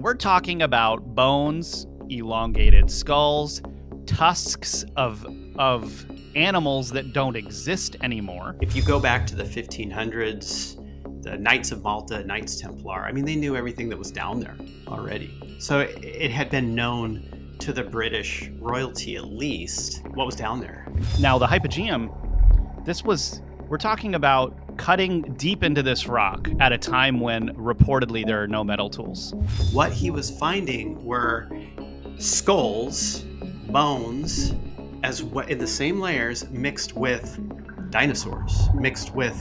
We're talking about bones, elongated skulls, tusks of animals that don't exist anymore. If you go back to the 1500s, the Knights of Malta, Knights Templar, I mean, they knew everything that was down there already. So it had been known to the British royalty, at least, what was down there. Now, the Hypogeum, we're talking about cutting deep into this rock at a time when reportedly there are no metal tools. What he was finding were skulls, bones, in the same layers, mixed with dinosaurs, mixed with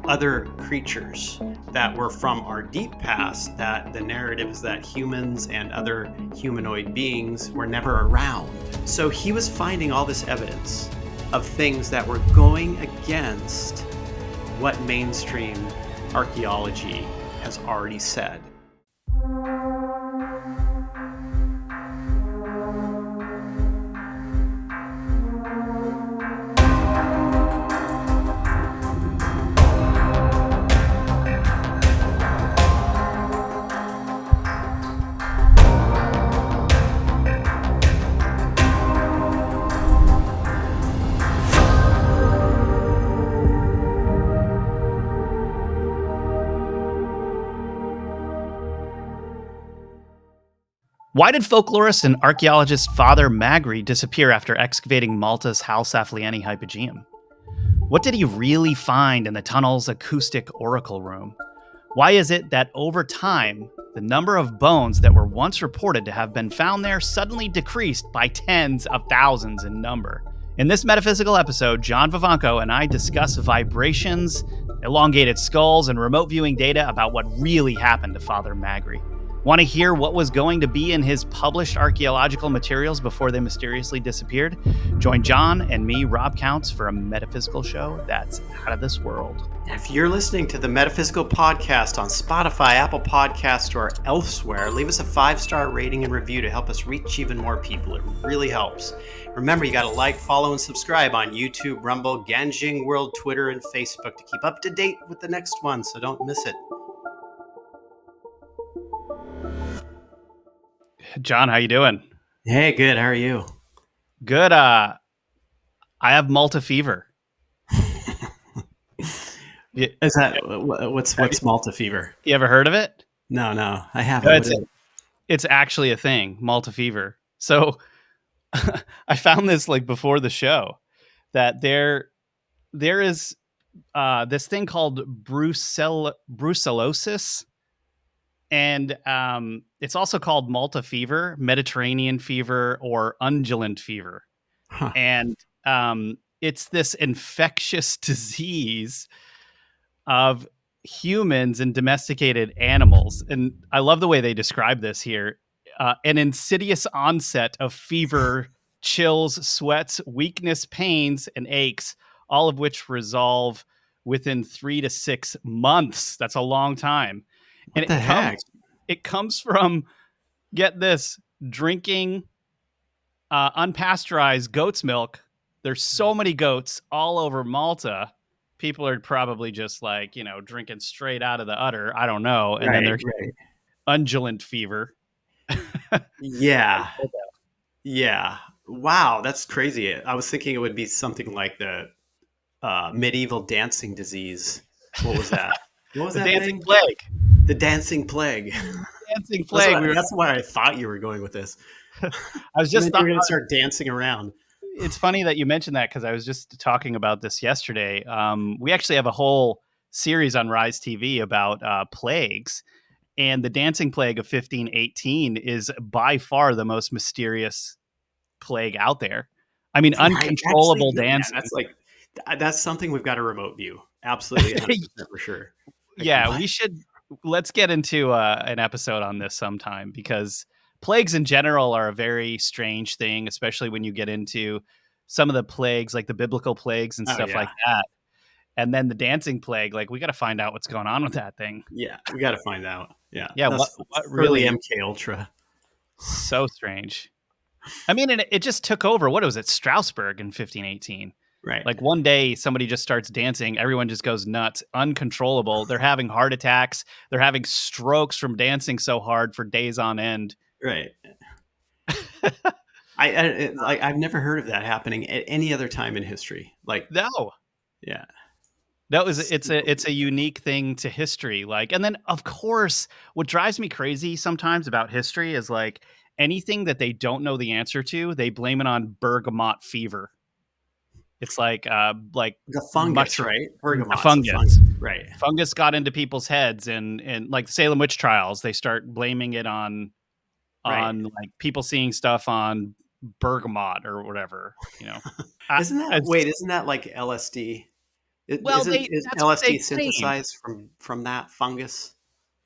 other creatures that were from our deep past, that the narrative is that humans and other humanoid beings were never around. So he was finding all this evidence of things that were going against what mainstream archaeology has already said. Why did folklorist and archaeologist Father Magri disappear after excavating Malta's Saflieni Hypogeum? What did he really find in the tunnel's acoustic oracle room? Why is it that over time, the number of bones that were once reported to have been found there suddenly decreased by tens of thousands in number? In this metaphysical episode, John Vivanco and I discuss vibrations, elongated skulls, and remote viewing data about what really happened to Father Magri. Want to hear what was going to be in his published archaeological materials before they mysteriously disappeared? Join John and me, Rob Counts, for a metaphysical show that's out of this world. If you're listening to the Metaphysical Podcast on Spotify, Apple Podcasts, or elsewhere, leave us a 5-star rating and review to help us reach even more people. It really helps. Remember, you got to like, follow, and subscribe on YouTube, Rumble, Ganjing World, Twitter, and Facebook to keep up to date with the next one, so don't miss it. John, how you doing? Hey, good. How are you? Good. I have Malta fever. Is that what's Malta fever? You ever heard of it? No, I haven't. It's actually a thing, Malta fever. So I found this like before the show that there is this thing called brucellosis. And it's also called Malta fever, Mediterranean fever, or undulant fever. Huh. And it's this infectious disease of humans and domesticated animals. And I love the way they describe this here. An insidious onset of fever, chills, sweats, weakness, pains, and aches, all of which resolve within 3 to 6 months. That's a long time. What the heck? It comes from, get this, drinking unpasteurized goat's milk. There's so many goats all over Malta. People are probably just like, drinking straight out of the udder. I don't know. And then they're undulant fever. Yeah. Wow, that's crazy. I was thinking it would be something like the medieval dancing disease. What was that? What was the that dancing plague? The dancing plague. Dancing plague. That's why I thought you were going with this. I was just going to start dancing around. It's funny that you mentioned that because I was just talking about this yesterday. We actually have a whole series on Rise TV about plagues, and the dancing plague of 1518 is by far the most mysterious plague out there. I mean, uncontrollable dancing. That's something we've got to remote view. Absolutely, 100% for sure. We should. Let's get into an episode on this sometime, because plagues in general are a very strange thing, especially when you get into some of the plagues, like the biblical plagues and stuff like that. And then the dancing plague, like, we got to find out what's going on with that thing. Yeah, we got to find out. Yeah. What really MK Ultra? So strange. I mean, it just took over. What was it? Strasbourg in 1518. Right. Like one day somebody just starts dancing, everyone just goes nuts, uncontrollable. They're having heart attacks, they're having strokes from dancing so hard for days on end. Right. I've never heard of that happening at any other time in history. Like, No. yeah, That was super it's weird. a unique thing to history, like, and then, of course, what drives me crazy sometimes about history is, like, anything that they don't know the answer to, they blame it on bergamot fever. It's like The fungus, mushroom right? a Bergamot's a fungus. fungus, right? Fungus got into people's heads and, like, the Salem witch trials, they start blaming it Right. like, people seeing stuff on bergamot or whatever, you know? I it's Isn't that like LSD? well, they Is that's what they LSD claim. synthesized from that fungus?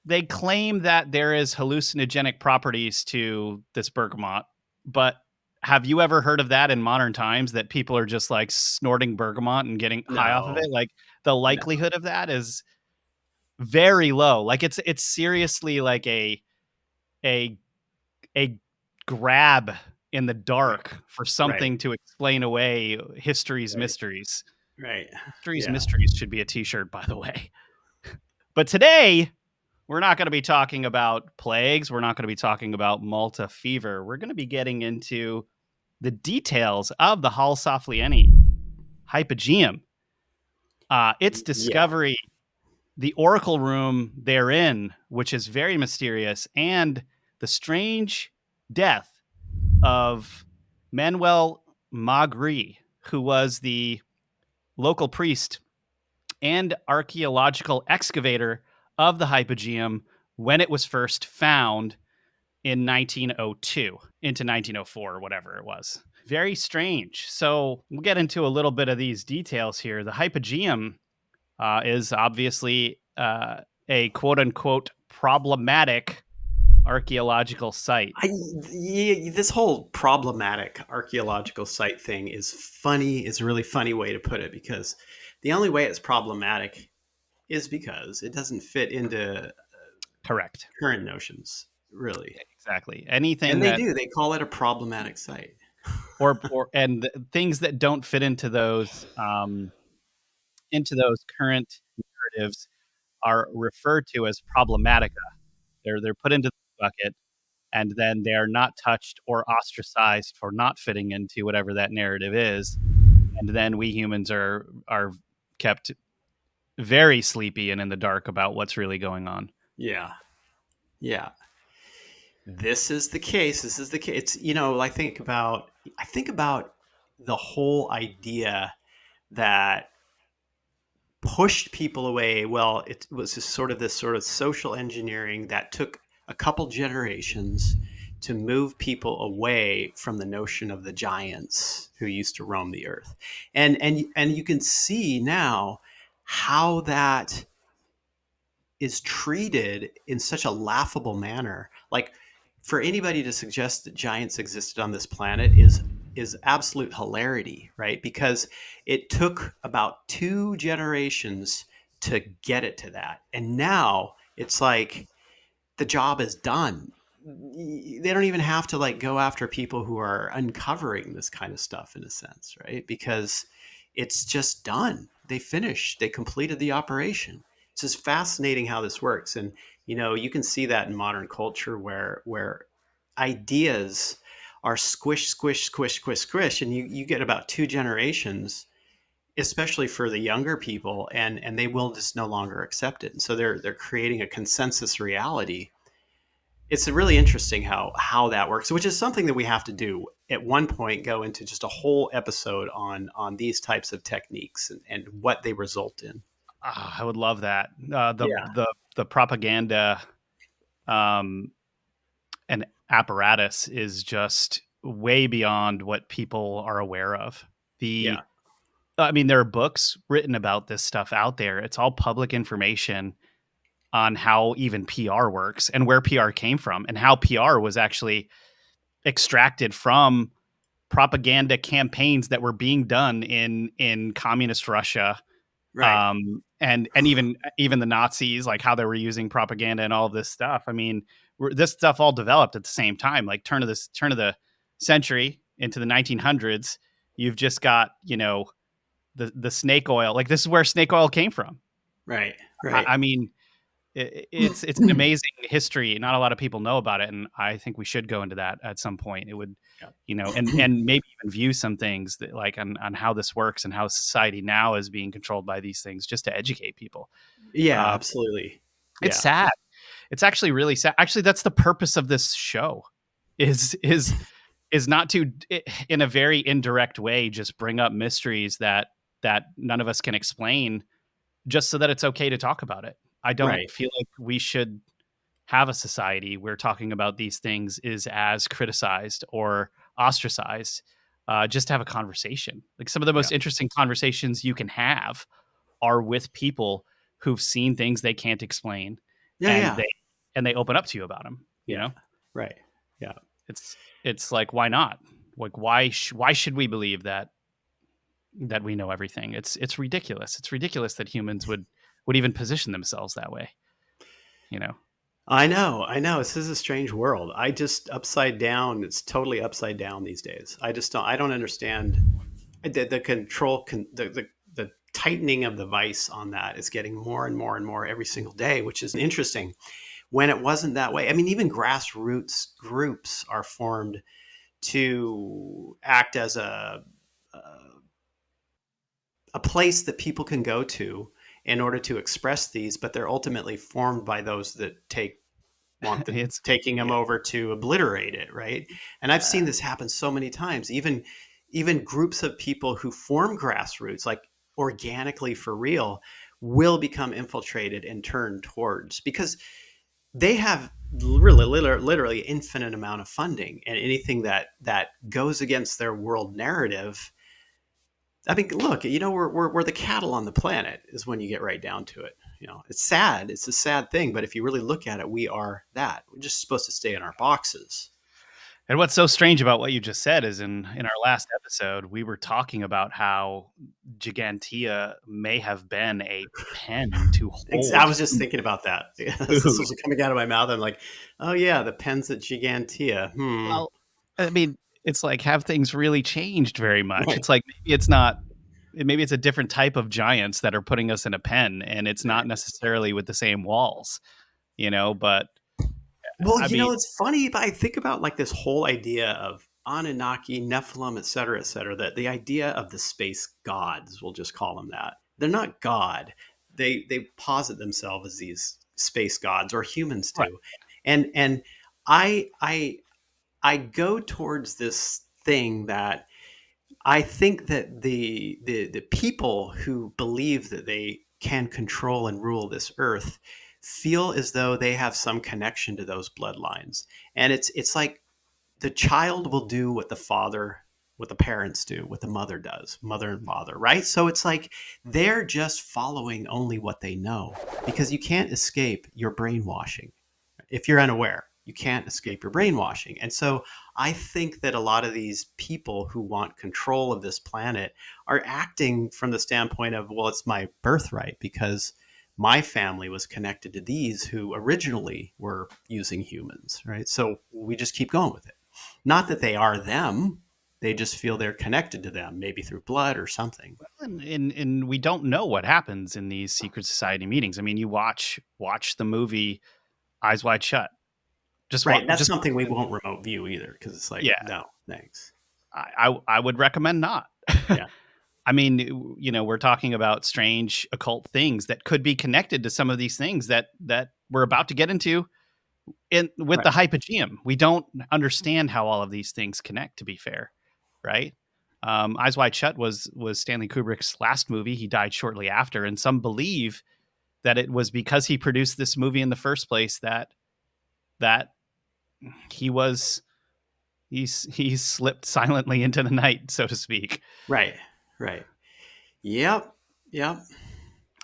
They claim that there is hallucinogenic properties to this bergamot, but have you ever heard of that in modern times that people are just like snorting bergamot and getting high off of No, it? Like the no. likelihood of that is very low. Like it's seriously like a a grab in the Right, dark for right, something to explain away history's right, mysteries. right. History's Yeah, mysteries should be a t-shirt, by the way. But today we're not going to be talking about plagues. We're not going to be talking about Malta fever. We're going to be getting into the details of the Hal Saflieni Hypogeum, its yeah. discovery, the oracle room therein, which is very mysterious, and the strange death of Manuel Magri, who was the local priest and archaeological excavator of the Hypogeum when it was first found in 1902 into 1904 or whatever it was. Very strange. So we'll get into a little bit of these details here. The Hypogeum is obviously a quote unquote problematic archaeological site. This whole problematic archaeological site thing is funny. It's a really funny way to put it because the only way it's problematic is because it doesn't fit into Correct. current notions, really. Exactly. And Anything they that do. They call it a problematic site. or and things that don't fit into those current narratives are referred to as problematica. They're put into the bucket and then they're not touched or ostracized for not fitting into whatever that narrative is. And then we humans are kept very sleepy and in the dark about what's really going on. Yeah. Yeah. This is the case. This is the case. It's, you know, I think about the whole idea that pushed people away. Well, it was this sort of social engineering that took a couple generations to move people away from the notion of the giants who used to roam the earth. And you can see now how that is treated in such a laughable manner. Like, for anybody to suggest that giants existed on this planet is absolute hilarity, right? Because it took about two generations to get it to that. And now it's like the job is done. They don't even have to like go after people who are uncovering this kind of stuff in a sense, right? Because it's just done. They finished. They completed the operation. It's just fascinating how this works, and you know you can see that in modern culture where ideas are squish, squish, squish, squish, squish, and you get about two generations, especially for the younger people, and they will just no longer accept it, and so they're creating a consensus reality. It's really interesting how that works, which is something that we have to do at one point, go into just a whole episode on these types of techniques and what they result in. I would love that. Yeah, The propaganda um, and apparatus is just way beyond what people are aware of. The yeah, I mean, there are books written about this stuff out there. It's all public information on how even PR works and where PR came from and how PR was actually extracted from propaganda campaigns that were being done in communist Russia, right. and even the Nazis, like how they were using propaganda and all of this stuff. I mean, this stuff all developed at the same time, like turn of the century into the 1900s. You've just got the snake oil. Like, this is where snake oil came from. Right. I Right. mean, it's an amazing history. Not a lot of people know about it, and I think we should go into that at some point. It would, Yeah. and maybe even view some things that, like, on how this works and how society now is being controlled by these things, just to educate people. Yeah, Uh, absolutely. it's Yeah. sad. It's actually really sad. Actually, that's the purpose of this show. Is not to, in a very indirect way, just bring up mysteries that none of us can explain, just so that it's okay to talk about it. I don't Right. feel like we should have a society where talking about these things is as criticized or ostracized. Just to have a conversation. Like, some of the Yeah. most interesting conversations you can have are with people who've seen things they can't explain, Yeah. and Yeah. they open up to you about them. Yeah. Right. Yeah. It's like, why not? Like, why should we believe that we know everything? It's ridiculous. It's ridiculous that humans would even position themselves that way. You know. I know. I know. This is a strange world. I just upside down. It's totally upside down these days. I just don't. I don't understand the control. The tightening of the vice on that is getting more and more and more every single day, which is interesting. When it wasn't that way. I mean, even grassroots groups are formed to act as a place that people can go to in order to express these, but they're ultimately formed by those that want the It's taking them yeah. over to obliterate it, right? And I've seen this happen so many times. Even groups of people who form grassroots, like organically for real, will become infiltrated and turned towards, because they have literally infinite amount of funding, and anything that goes against their world narrative. I mean, look, we're the cattle on the planet, is when you get right down to it. It's sad. It's a sad thing, but if you really look at it, we are that. We're just supposed to stay in our boxes. And what's so strange about what you just said is, in our last episode, we were talking about how Gigantea may have been a pen to I hold was just thinking about that. This food. was coming out of my mouth. I'm like, oh yeah, the pens at Gigantea. Well, I mean, it's like, have things really changed very much? Right. It's like, maybe it's a different type of giants that are putting us in a pen, and it's not Right. necessarily with the same walls, but Well, I mean, it's funny, but I think about like this whole idea of Anunnaki, Nephilim, et cetera, that the idea of the space gods, we'll just call them that. They're not God. They posit themselves as these space gods, or humans right. do. And I I go towards this thing that I think that the people who believe that they can control and rule this earth feel as though they have some connection to those bloodlines. And it's like the child will do what the parents do, what the mother does, mother and father, right? So it's like they're just following only what they know, because you can't escape your brainwashing. If you're unaware, you can't escape your brainwashing. And so I think that a lot of these people who want control of this planet are acting from the standpoint of, well, it's my birthright because my family was connected to these who originally were using humans, right? So we just keep going with it. Not that they are them, they just feel they're connected to them, maybe through blood or something. And we don't know what happens in these secret society meetings. I mean, you watch the movie Eyes Wide Shut. Right. That's Just something we won't remote view either, because it's like, yeah. no, thanks. I would recommend not. Yeah. I mean, we're talking about strange occult things that could be connected to some of these things that we're about to get into with Right. the Hypogeum. We don't understand how all of these things connect, to be fair, right? Eyes Wide Shut was Stanley Kubrick's last movie. He died shortly after, and some believe that it was because he produced this movie in the first place that he was he slipped silently into the night, so to speak. Right. Right. Yep. Yep.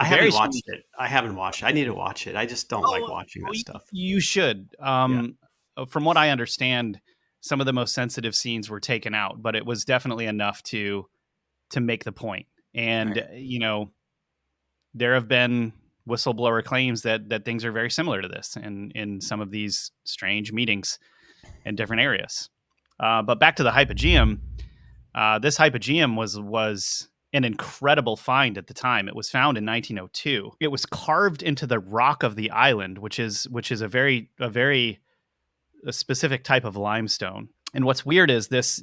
I Very haven't strange. watched it. I haven't watched it. I need to watch it. I just don't like Oh, watching that stuff. you should. Yeah. From what I understand, some of the most sensitive scenes were taken out, but it was definitely enough to make the point. And Right. there have been whistleblower claims that things are very similar to this in some of these strange meetings in different areas. But back to the Hypogeum. This Hypogeum was an incredible find at the time. It was found in 1902. It was carved into the rock of the island, which is a very a specific type of limestone. And what's weird is this,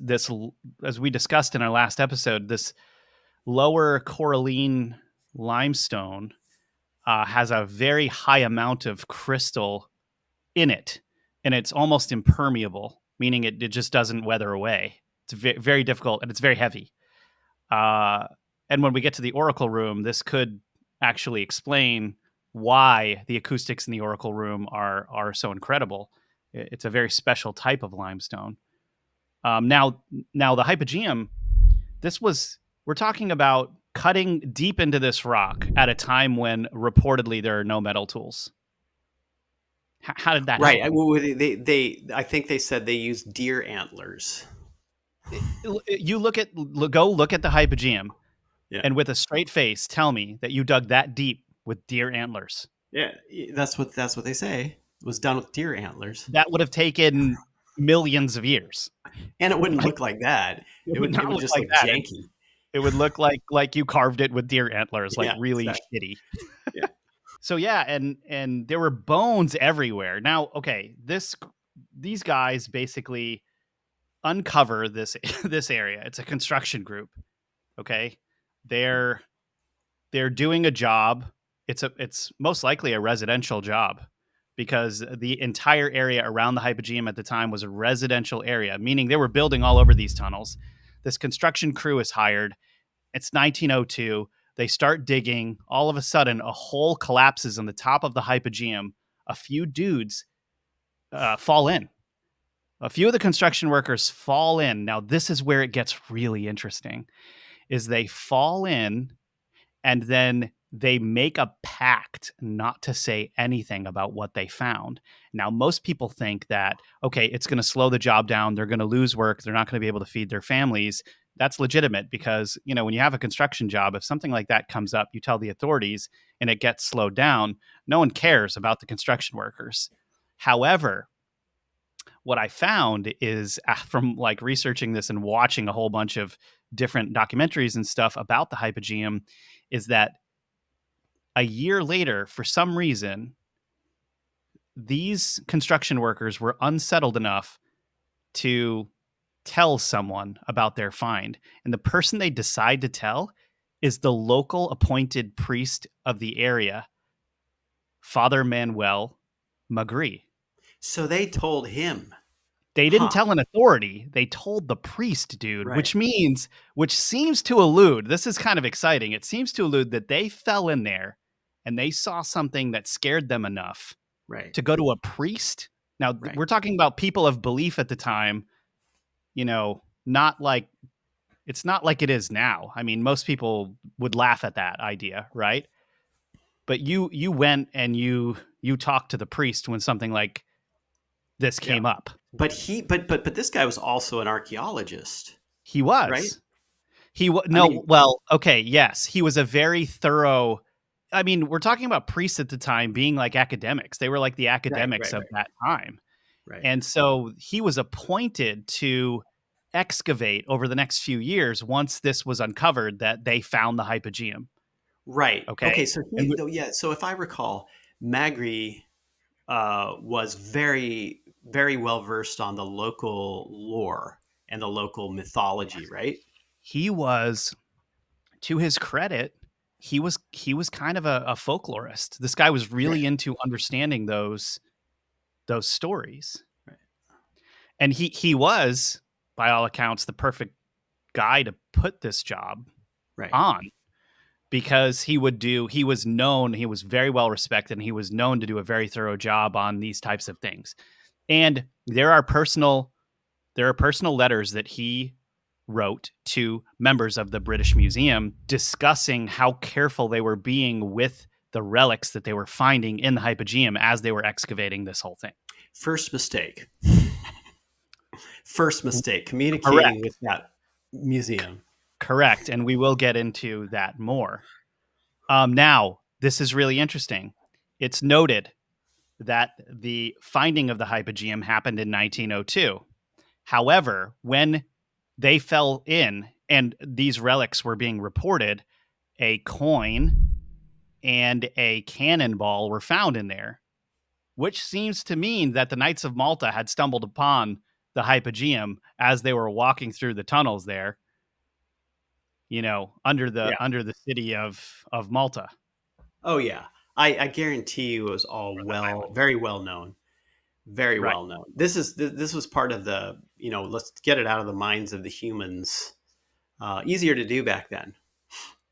as we discussed in our last episode, this lower coralline limestone has a very high amount of crystal in it, and it's almost impermeable, meaning it just doesn't weather away. It's very difficult, and it's very heavy. Uh, and when we get to the Oracle Room, this could actually explain why the acoustics in the Oracle Room are so incredible. It's a very special type of limestone. Now the Hypogeum, this was we're talking about cutting deep into this rock at a time when reportedly there are no metal tools. How did that Right. happen? Well, I think they said they used deer antlers. You go look at the Hypogeum, Yeah. and with a straight face, tell me that you dug that deep with deer antlers. Yeah. That's what they say. It was done with deer antlers, That would have taken millions of years. and it wouldn't Like, look like that. it It would would not it would look just like look that. janky. It would look like you carved it with deer antlers, like Yeah. really Exactly. shitty. Yeah. So yeah, and there were bones everywhere. Now, okay, these guys basically uncover this this area. It's a construction group. Okay, they're they're doing a job. It's most likely a residential job because the entire area around the Hypogeum at the time was a residential area, meaning they were building all over these tunnels. This construction crew is hired. It's 1902. They start digging. All of a sudden, a hole collapses on the top of the Hypogeum. A few dudes fall in. A few of the construction workers fall in. Now, this is where it gets really interesting. Is they fall in and then they make a pact not to say anything about what they found. Now, most people think that, okay, it's going to slow the job down. They're going to lose work. They're not going to be able to feed their families. That's legitimate because, when you have a construction job, if something like that comes up, you tell the authorities and it gets slowed down, no one cares about the construction workers. However, what I found is from like researching this and watching a whole bunch of different documentaries and stuff about the Hypogeum is that a year later, for some reason, these construction workers were unsettled enough to tell someone about their find. And the person they decide to tell is the local appointed priest of the area, Father Magri. So they told him. They didn't Huh. tell an authority. They told the priest, dude, Right. which seems to allude, this is kind of exciting. It seems to allude that they fell in there and they saw something that scared them enough Right. to go to a priest. Now, Right. we're talking about people of belief at the time, not like it's not like it is now. I mean, most people would laugh at that idea, right? But you went and you talked to the priest when something like this Yeah. came up. But this guy was also an archaeologist, He right? was. I No, mean, well, okay, yes, he was a very thorough. I mean, we're talking about priests at the time being like academics. They were like the right, academics right, of right, that time. right, And so he was appointed to excavate over the next few years once this was uncovered that they found the Hypogeum. right. Okay, Okay. so And yeah. So if I recall, Magri was very, very well versed on the local lore and the local mythology, right? he was, to his credit, he was kind of a folklorist. This guy was Right, really into understanding those stories. right, And he was, by all accounts, the perfect guy to put this job right. on because he was very well respected, and he was known to do a very thorough job on these types of things. And there are personal letters that he wrote to members of the British Museum discussing how careful they were being with the relics that they were finding in the Hypogeum as they were excavating this whole thing. First mistake. First mistake. Communicating Correct. with that museum. Correct. And we will get into that more. Now, this is really interesting. It's noted that the finding of the Hypogeum happened in 1902. However, when they fell in and these relics were being reported. A coin and a cannonball were found in there, which seems to mean that the Knights of Malta had stumbled upon the Hypogeum as they were walking through the tunnels there, Yeah. under the city of Malta. Oh yeah. I guarantee you it was all very well known. Very Right. well known. This was part of the, let's get it out of the minds of the humans. Easier to do back then.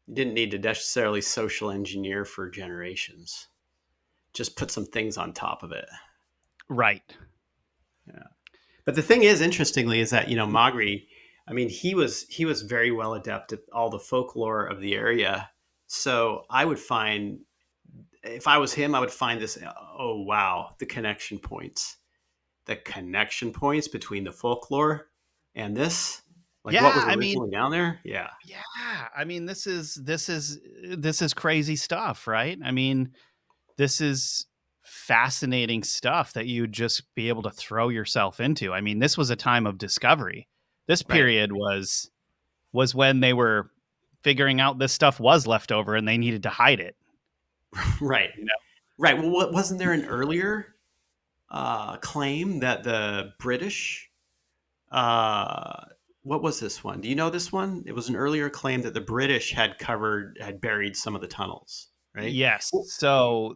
You didn't need to necessarily social engineer for generations. Just put some things on top of it. Right. Yeah. But the thing is, interestingly, is that Magri, I mean, he was very well adept at all the folklore of the area. So I would find, if I was him, I would find this. Oh wow, the connection points between the folklore and this, like what Yeah, was I mean, originally down there. Yeah, yeah, I mean, this is crazy stuff, right? I mean, this is fascinating stuff that you'd just be able to throw yourself into. I mean, this was a time of discovery. This right, period was when they were figuring out this stuff was left over and they needed to hide it. right, You know? right. Well, wasn't there an earlier claim that the British? Uh, what was this one? Do you know this one? It was an earlier claim that the British had buried some of the tunnels, right? Yes. Well, So,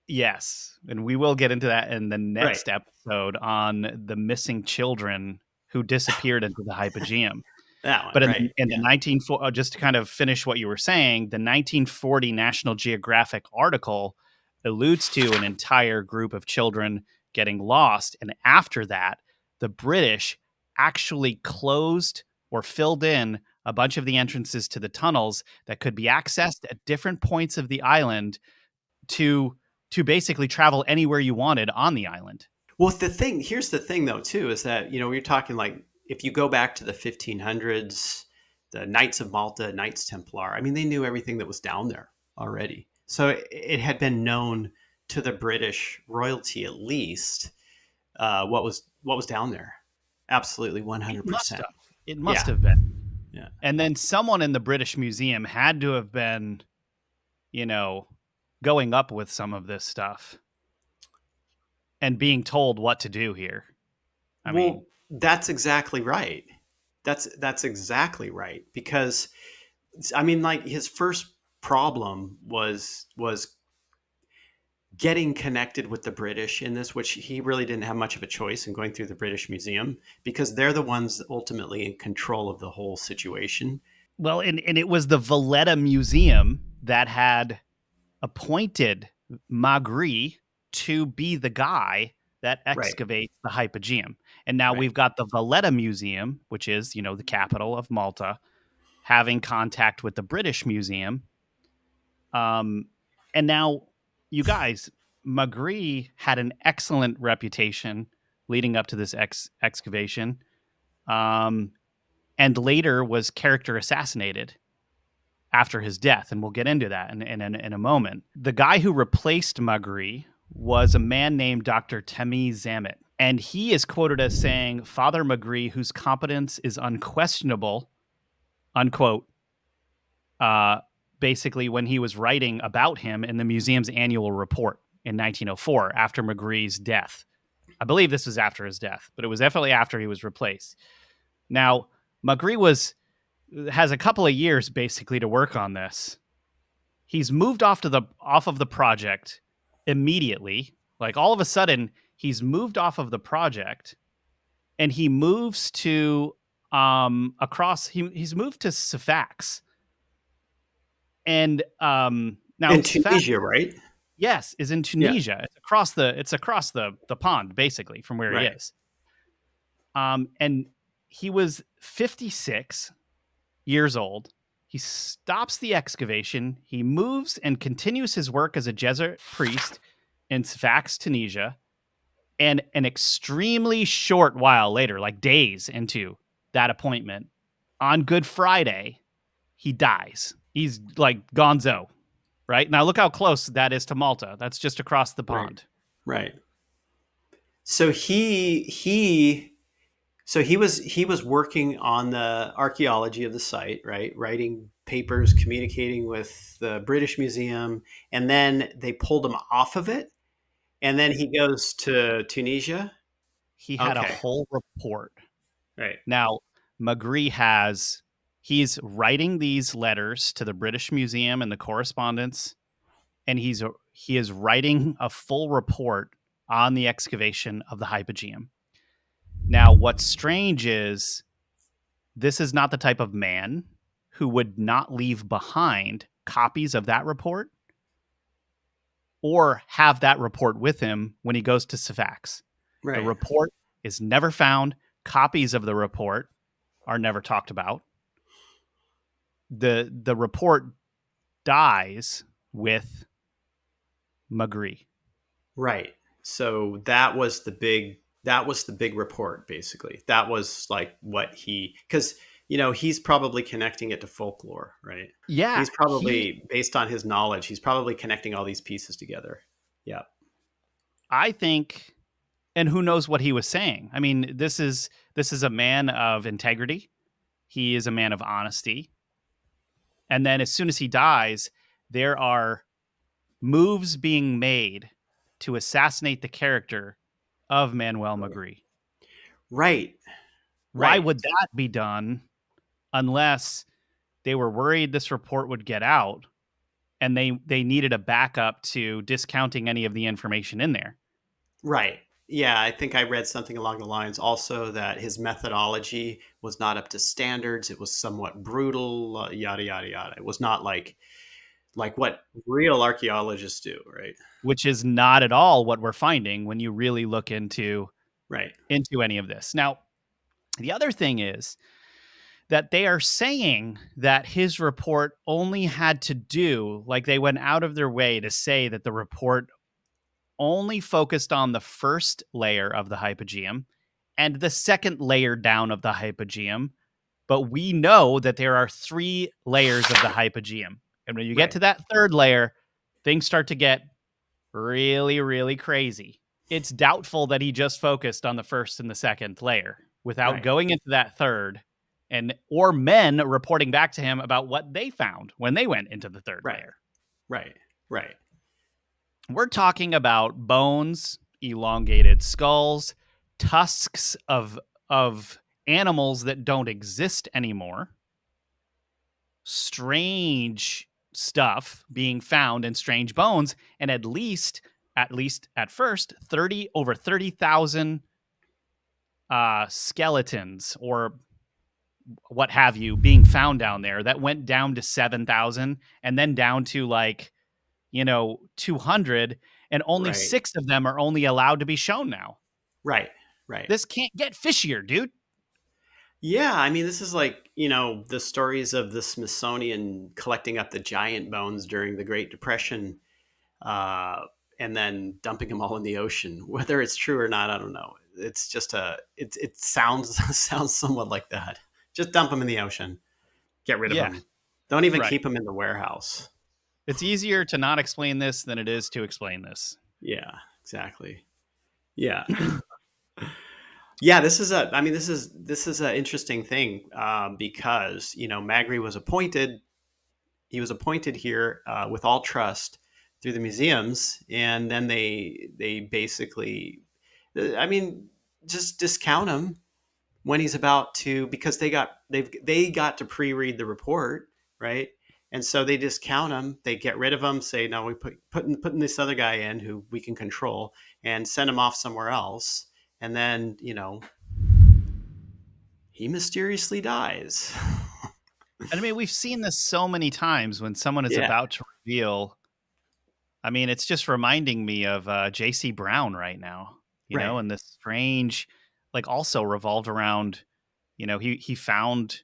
yes, and we will get into that in the right, next episode on the missing children who disappeared into the Hypogeum. that one, But right? in the Yeah, 1940, just to kind of finish what you were saying, the 1940 National Geographic article alludes to an entire group of children getting lost. And after that, the British actually closed or filled in a bunch of the entrances to the tunnels that could be accessed at different points of the island to basically travel anywhere you wanted on the island. well, here's the thing though, too, is that, we're talking like if you go back to the 1500s, the Knights of Malta, Knights Templar, I mean, they knew everything that was down there already. So it had been known to the British royalty, at least, what was down there. Absolutely, It must 100%. have. It must Yeah. have been. Yeah. And then someone in the British Museum had to have been, you know, going up with some of this stuff and being told what to do here. I mean, Well, that's exactly right. That's exactly right, because I mean, like, his first problem was getting connected with the British in this, which he really didn't have much of a choice in going through the British Museum, because they're the ones ultimately in control of the whole situation. well, and it was the Valletta Museum that had appointed Magri to be the guy that Right. excavates the Hypogeum. And now Right. we've got the Valletta Museum, which is, the capital of Malta, having contact with the British Museum. Um, and now, you guys, Magri had an excellent reputation leading up to this excavation, um, and later was character assassinated after his death, and we'll get into that in a moment. The guy who replaced Magri was a man named Dr. Temi Zamet, and he is quoted as saying, "Father Magri, whose competence is unquestionable," unquote, uh, basically when he was writing about him in the museum's annual report in 1904 after Magri's death. I believe this was after his death, but it was definitely after he was replaced. Now, Magri has a couple of years basically to work on this. He's moved off of the project immediately. Like all of a sudden, he's moved off of the project and he moves to he's moved to Safax. And now In Sfax, Tunisia, right? yes, is in Yeah. Tunisia. It's across the pond basically from where he Right. is. And he was 56 years old. He stops the excavation. He moves and continues his work as a Jesuit priest in Sfax, Tunisia. And an extremely short while later, like days into that appointment, on Good Friday, he dies. He's like gonzo, right? Now look how close that is to Malta. That's just across the Right. pond. Right. So he So he was working on the archaeology of the site, right? Writing papers, communicating with the British Museum, and then they pulled him off of it, and then he goes to Tunisia. He had a Okay, whole report. right, Now, Magri he's writing these letters to the British Museum and the correspondence, and he is writing a full report on the excavation of the Hypogeum. Now, what's strange is this is not the type of man who would not leave behind copies of that report or have that report with him when he goes to Sfax. The right, report is never found. Copies of the report are never talked about. The report dies with Magri. right. So that was the big report basically. That was like what because he's probably connecting it to folklore, right? Yeah, He's probably based on his knowledge. He's probably connecting all these pieces together. Yeah. I think, and who knows what he was saying. I mean, this is a man of integrity. He is a man of honesty. And then as soon as he dies, there are moves being made to assassinate the character of Manuel Magri. Right. Why Right. would that be done unless they were worried this report would get out and they needed a backup to discounting any of the information in there? Right. Yeah, I think I read something along the lines also that his methodology was not up to standards. It was somewhat brutal, yada yada yada. It was not like what real archaeologists do, right? Which is not at all what we're finding when you really look Right. into any of this. Now, the other thing is that they are saying that his report only had to do, like they went out of their way to say that the report only focused on the first layer of the hypogeum and the second layer down of the hypogeum. But we know that there are three layers of the hypogeum. And when you get Right. to that third layer, things start to get really, really crazy. It's doubtful that he just focused on the first and the second layer without Right. going into that third and or men reporting back to him about what they found when they went into the third Right. layer. Right. Right. We're talking about bones, elongated skulls, tusks of animals that don't exist anymore, strange stuff being found in strange bones, and at least at first 30,000 skeletons or what have you being found down there that went down to 7,000 and then down to 200, and only Right. 6 of them are only allowed to be shown now. Right. Right. This can't get fishier, dude. Yeah, I mean, this is like, the stories of the Smithsonian collecting up the giant bones during the Great Depression, uh, and then dumping them all in the ocean. Whether it's true or not, I don't know. It's just it sounds sounds somewhat like that. Just dump them in the ocean. Get rid of Yeah, them. Don't even right. keep them in the warehouse. It's easier to not explain this than it is to explain this. Yeah, exactly. Yeah. Yeah, this is an interesting thing, because Magri was appointed. He was appointed here, with all trust through the museums, and then they basically, I mean, just discount him when he's about to, because they got to pre-read the report, right? And so they discount him. They get rid of him. Say no, we putting this other guy in who we can control, and send him off somewhere else. And then he mysteriously dies. And I mean, we've seen this so many times when someone is Yeah. about to reveal. I mean, it's just reminding me of J.C. Brown right now, Right. and this strange, like also revolved around, he found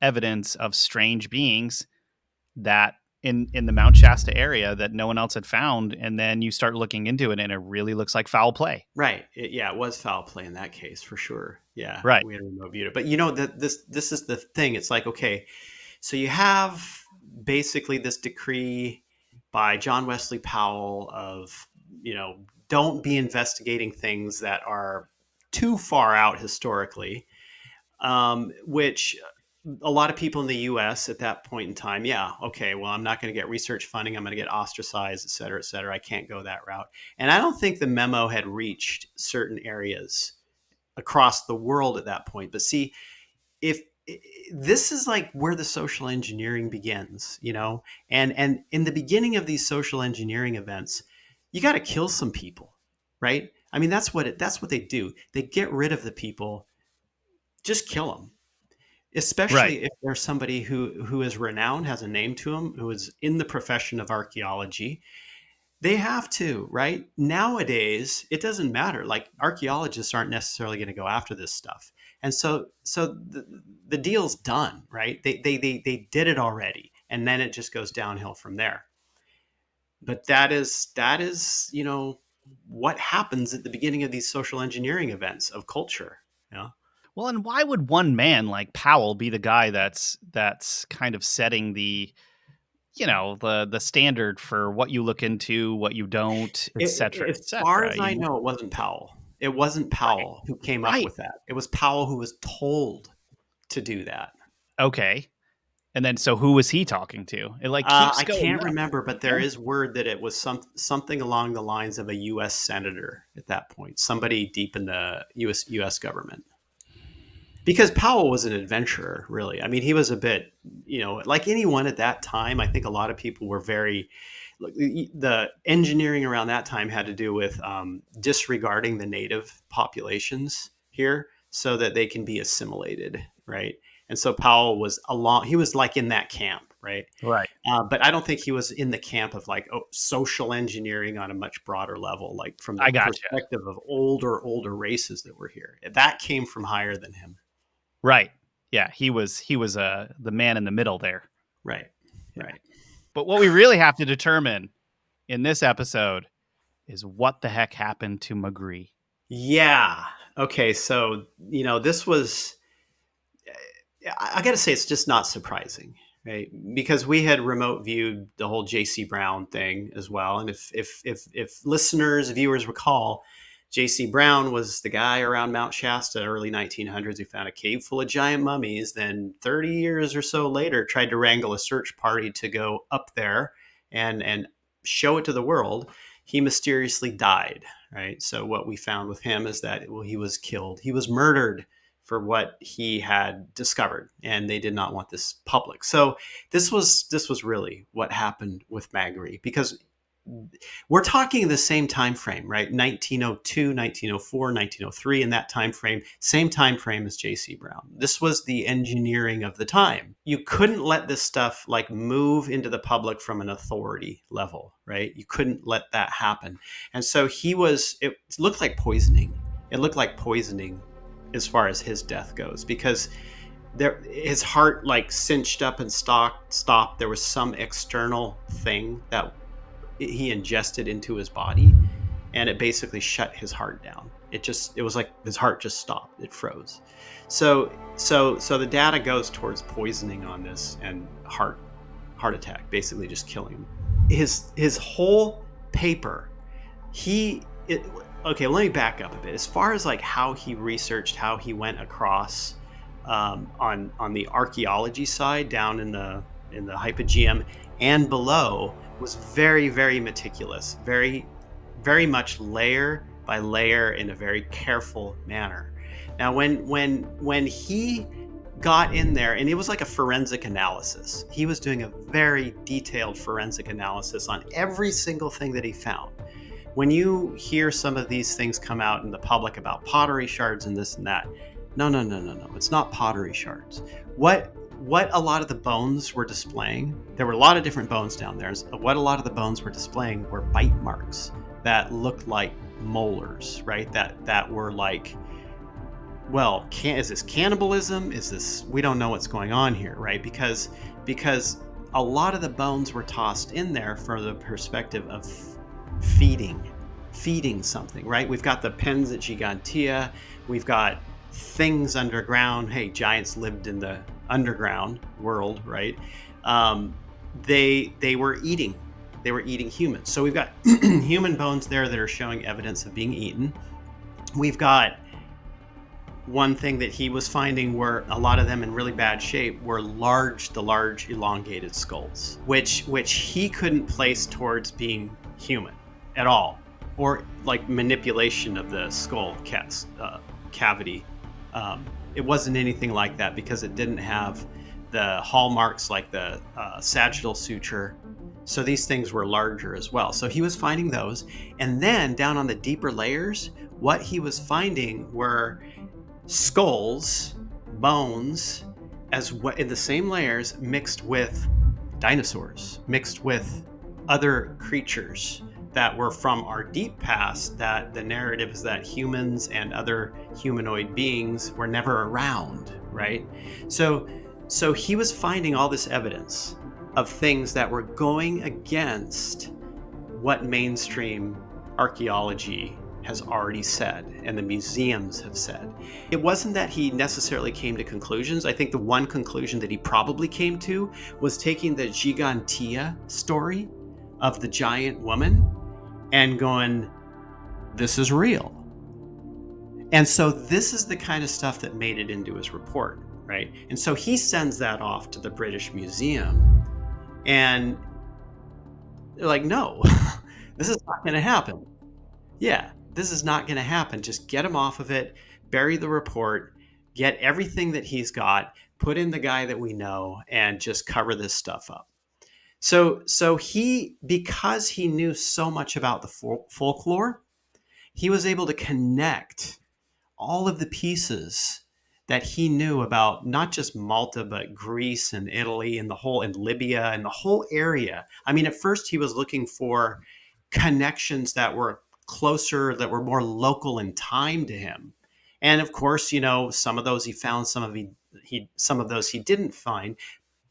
evidence of strange beings that in the Mount Shasta area that no one else had found, and then you start looking into it and it really looks like foul play. Right. Yeah, it was foul play in that case for sure. Yeah, Right. we had a remote view. But that this is the thing. It's like, okay, so you have basically this decree by John Wesley Powell of, don't be investigating things that are too far out historically. which a lot of people in the US at that point in time, yeah, okay, well, I'm not going to get research funding. I'm going to get ostracized, et cetera, et cetera. I can't go that route. And I don't think the memo had reached certain areas across the world at that point. But see, if this is like where the social engineering begins, and in the beginning of these social engineering events, you got to kill some people, right? I mean, that's what they do. They get rid of the people, just kill them, Right. especially if there's somebody who is renowned, has a name to them, who is in the profession of archaeology. They have to, right? Nowadays, it doesn't matter. Like, archaeologists aren't necessarily going to go after this stuff. And so the deal's done, right? They did it already. And then it just goes downhill from there. But that is, what happens at the beginning of these social engineering events of culture. Yeah. Well, and why would one man like Powell be the guy that's kind of setting the the standard for what you look into, what you don't, et cetera, As et far cetera, as I know, it wasn't Powell. It wasn't Right. Powell who came up Right. with that. It was Powell who was told to do that. Okay. And then so who was he talking to? It like keeps I going can't up. remember, but there is word that it was something along the lines of a U.S. senator at that point, somebody deep in the U.S. government. Because Powell was an adventurer, really. I mean, he was a bit, like anyone at that time. I think a lot of people were very. The engineering around that time had to do with disregarding the native populations here so that they can be assimilated, right? And so Powell was along. He was like in that camp, right? Right. But I don't think he was in the camp of like social engineering on a much broader level, like from the I gotcha. perspective of older races that were here. That came from higher than him. Right. Yeah, he was the man in the middle there. Right. Yeah. Right. But what we really have to determine in this episode is what the heck happened to Magri. Yeah. Okay. So, this was, I got to say, it's just not surprising, right? Because we had remote viewed the whole J.C. Brown thing as well. And if listeners, viewers recall, J.C. Brown was the guy around Mount Shasta, early 1900s, who found a cave full of giant mummies. Then 30 years or so later, tried to wrangle a search party to go up there and show it to the world. He mysteriously died, right? So what we found with him is that, well, he was killed. He was murdered for what he had discovered, and they did not want this public. So this was really what happened with Magri, because we're talking the same time frame, right? 1902, 1904, 1903, in that time frame, same time frame as J.C. Brown. This was the engineering of the time. You couldn't let this stuff like move into the public from an authority level, right? You couldn't let that happen. And so it looked like poisoning. It looked like poisoning as far as his death goes, because his heart like cinched up and stopped. There was some external thing that he ingested into his body, and it basically shut his heart down. It was like his heart just stopped. It froze. So the data goes towards poisoning on this, and heart attack, basically just killing him. His whole paper, okay, let me back up a bit. As far as like how he researched, how he went across on the archaeology side, down in the Hypogeum and below, was very, very meticulous, very, very much layer by layer in a very careful manner. Now, when he got in there, and it was like a forensic analysis, he was doing a very detailed forensic analysis on every single thing that he found. When you hear some of these things come out in the public about pottery shards and this and that, no, it's not pottery shards. What a lot of the bones were displaying, there were a lot of different bones down there. What a lot of the bones were displaying were bite marks that looked like molars, right? That were like, well, is this cannibalism? We don't know what's going on here, right? Because a lot of the bones were tossed in there from the perspective of feeding something, right? We've got the pens at Gigantia, we've got things underground. Hey, giants lived in the underground world, right? They were eating humans. So we've got human bones there that are showing evidence of being eaten. We've got one thing that he was finding were a lot of them in really bad shape were the large elongated skulls, which he couldn't place towards being human at all, or like manipulation of the cavity. It wasn't anything like that because it didn't have the hallmarks like the sagittal suture. So these things were larger as well. So he was finding those. And then down on the deeper layers, what he was finding were skulls, bones, in the same layers, mixed with dinosaurs, mixed with other creatures that were from our deep past, that the narrative is that humans and other humanoid beings were never around, right? So so he was finding all this evidence of things that were going against what mainstream archaeology has already said and the museums have said. It wasn't that he necessarily came to conclusions. I think the one conclusion that he probably came to was taking the Gigantia story of the giant woman and going, this is real. And so this is the kind of stuff that made it into his report, right? And so he sends that off to the British Museum, and they're like, no, this is not going to happen. Yeah, this is not going to happen. Just get him off of it, bury the report, get everything that he's got, put in the guy that we know, and just cover this stuff up. So he, because he knew so much about the folklore, he was able to connect all of the pieces that he knew about not just Malta, but Greece and Italy and Libya and the whole area. I mean, at first he was looking for connections that were closer, that were more local in time to him. And of course, some of those he found, some of those he didn't find.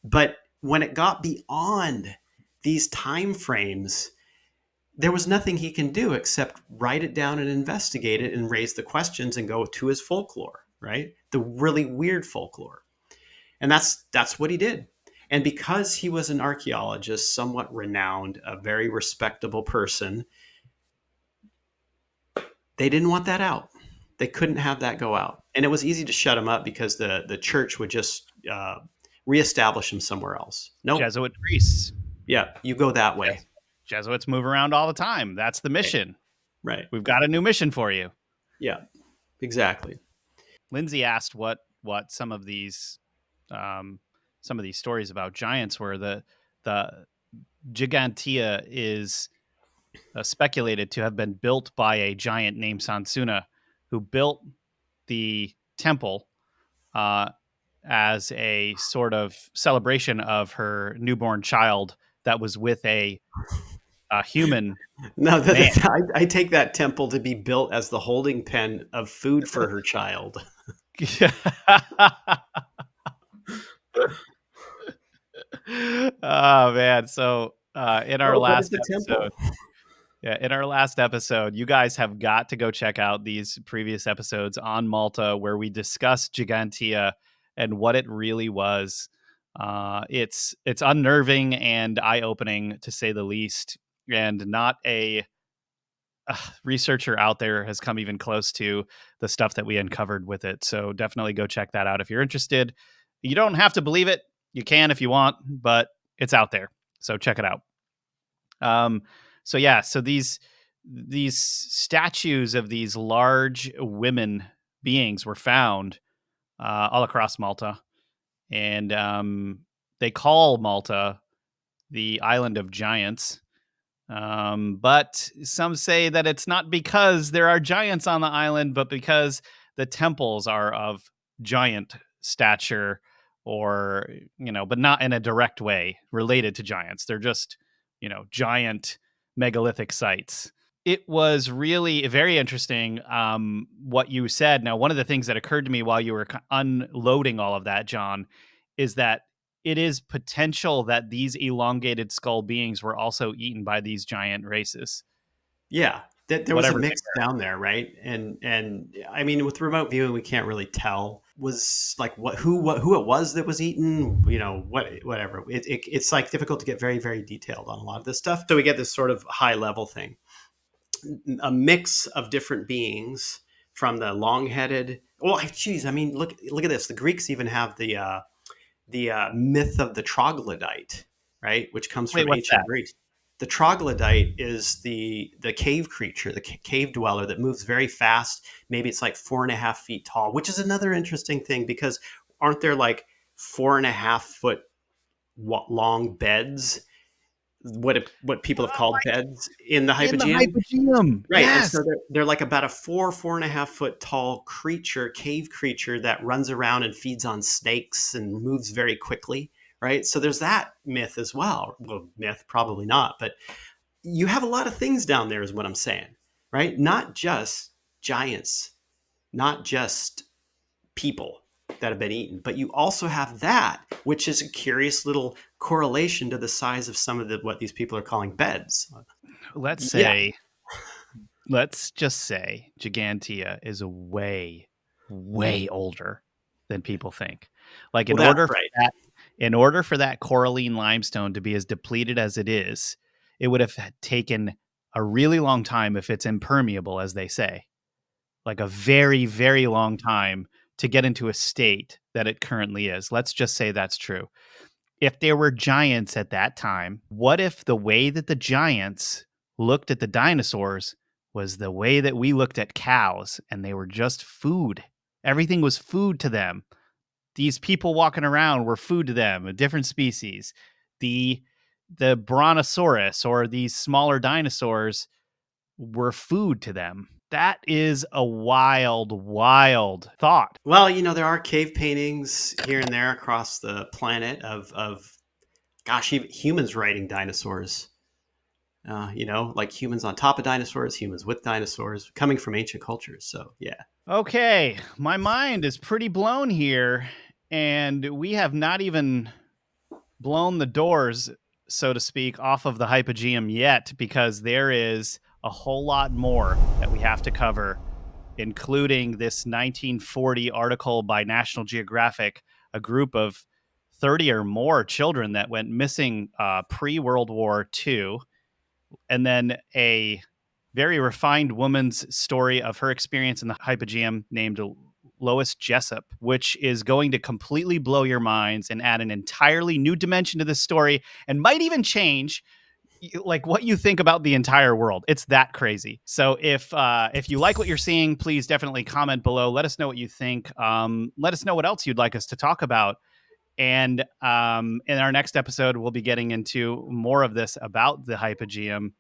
But when it got beyond these time frames, there was nothing he can do except write it down and investigate it and raise the questions and go to his folklore, right? The really weird folklore. And that's what he did. And because he was an archaeologist, somewhat renowned, a very respectable person, they didn't want that out. They couldn't have that go out. And it was easy to shut him up because the church would just reestablish him somewhere else. Nope. Jesuit priests. Yeah, you go that way. Jesuits move around all the time. That's the mission. Right. We've got a new mission for you. Yeah, exactly. Lindsay asked what some of these stories about giants were. The Gigantia is speculated to have been built by a giant named Sansuna, who built the temple as a sort of celebration of her newborn child that was with a human. No, I take that temple to be built as the holding pen of food for her child. Oh man! So in our last episode, temple. yeah, in our last episode, you guys have got to go check out these previous episodes on Malta where we discussed Gigantia and what it really was. It's unnerving and eye opening to say the least, and not a researcher out there has come even close to the stuff that we uncovered with it. So definitely go check that out if you're interested. You don't have to believe it. You can if you want, but it's out there. So check it out. So yeah, so these statues of these large women beings were found all across Malta, and they call Malta the island of giants. But some say that it's not because there are giants on the island, but because the temples are of giant stature, or but not in a direct way related to giants. They're just giant megalithic sites. It was really very interesting what you said. Now, one of the things that occurred to me while you were unloading all of that, John, is that it is potential that these elongated skull beings were also eaten by these giant races. Yeah, there was a mix down there, right? And I mean, with remote viewing, we can't really tell was like who it was that was eaten. Whatever. It's like difficult to get very, very detailed on a lot of this stuff. So we get this sort of high level thing, a mix of different beings from the long-headed Well, geez, I mean, look at this. The Greeks even have the myth of the troglodyte, right, which comes Wait, from what's ancient that? Greece. The troglodyte is the cave creature, the cave dweller that moves very fast. Maybe it's like 4.5 feet tall, which is another interesting thing because aren't there like 4.5 foot long beds? What people have called beds in the In the Hypogeum, Hypogeum. right? And so Yes. they're like about a 4.5 foot tall creature, cave creature that runs around and feeds on snakes and moves very quickly, right? So there's that myth as well. Well, myth probably not, but you have a lot of things down there, is what I'm saying, right? Not just giants, not just people that have been eaten, but you also have that, which is a curious little correlation to the size of some of what these people are calling beds. Let's Yeah, say, let's just say Gigantea is way, way older than people think. Like well, that's right. in order for that coralline limestone to be as depleted as it is, it would have taken a really long time if it's impermeable, as they say. Like a very, very long time to get into a state that it currently is. Let's just say that's true. If there were giants at that time, what if the way that the giants looked at the dinosaurs was the way that we looked at cows and they were just food? Everything was food to them. These people walking around were food to them, a different species. The the brontosaurus or these smaller dinosaurs were food to them. That is a wild, wild thought. Well, there are cave paintings here and there across the planet of gosh, even humans riding dinosaurs. Like humans on top of dinosaurs, humans with dinosaurs, coming from ancient cultures. So yeah. Okay, my mind is pretty blown here, and we have not even blown the doors, so to speak, off of the Hypogeum yet, because there is a whole lot more that we have to cover, including this 1940 article by National Geographic, a group of 30 or more children that went missing pre World War II, and then a very refined woman's story of her experience in the Hypogeum named Lois Jessup, which is going to completely blow your minds and add an entirely new dimension to this story and might even change like what you think about the entire world. It's that crazy. So if you like what you're seeing, please definitely comment below. Let us know what you think. Let us know what else you'd like us to talk about. And in our next episode, we'll be getting into more of this about the Hypogeum.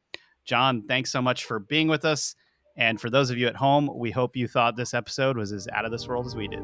John, thanks so much for being with us. And for those of you at home, we hope you thought this episode was as out of this world as we did.